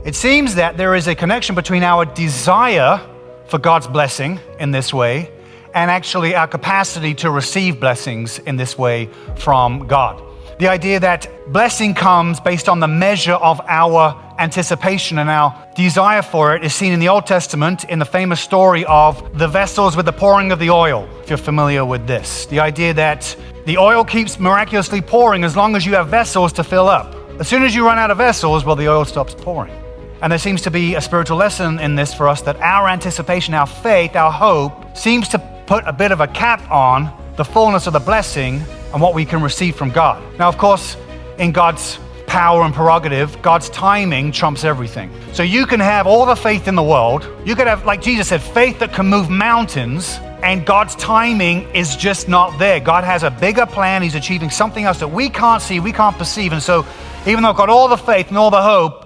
It seems that there is a connection between our desire for God's blessing in this way and actually our capacity to receive blessings in this way from God. The idea that blessing comes based on the measure of our anticipation and our desire for it is seen in the Old Testament in the famous story of the vessels with the pouring of the oil, if you're familiar with this. The idea that the oil keeps miraculously pouring as long as you have vessels to fill up. As soon as you run out of vessels, well, the oil stops pouring. And there seems to be a spiritual lesson in this for us, that our anticipation, our faith, our hope seems to put a bit of a cap on the fullness of the blessing and what we can receive from God. Now, of course, in God's power and prerogative, God's timing trumps everything. So you can have all the faith in the world. You could have, like Jesus said, faith that can move mountains, and God's timing is just not there. God has a bigger plan. He's achieving something else that we can't see, we can't perceive. And so even though I've got all the faith and all the hope,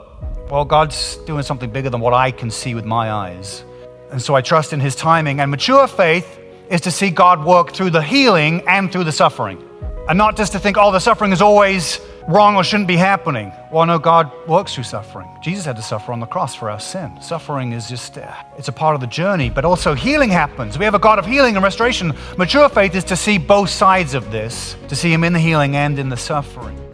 well, God's doing something bigger than what I can see with my eyes. And so I trust in his timing. And mature faith is to see God work through the healing and through the suffering. And not just to think, oh, the suffering is always wrong or shouldn't be happening. Well, no, God works through suffering. Jesus had to suffer on the cross for our sin. Suffering is just, it's a part of the journey, but also healing happens. We have a God of healing and restoration. Mature faith is to see both sides of this, to see him in the healing and in the suffering.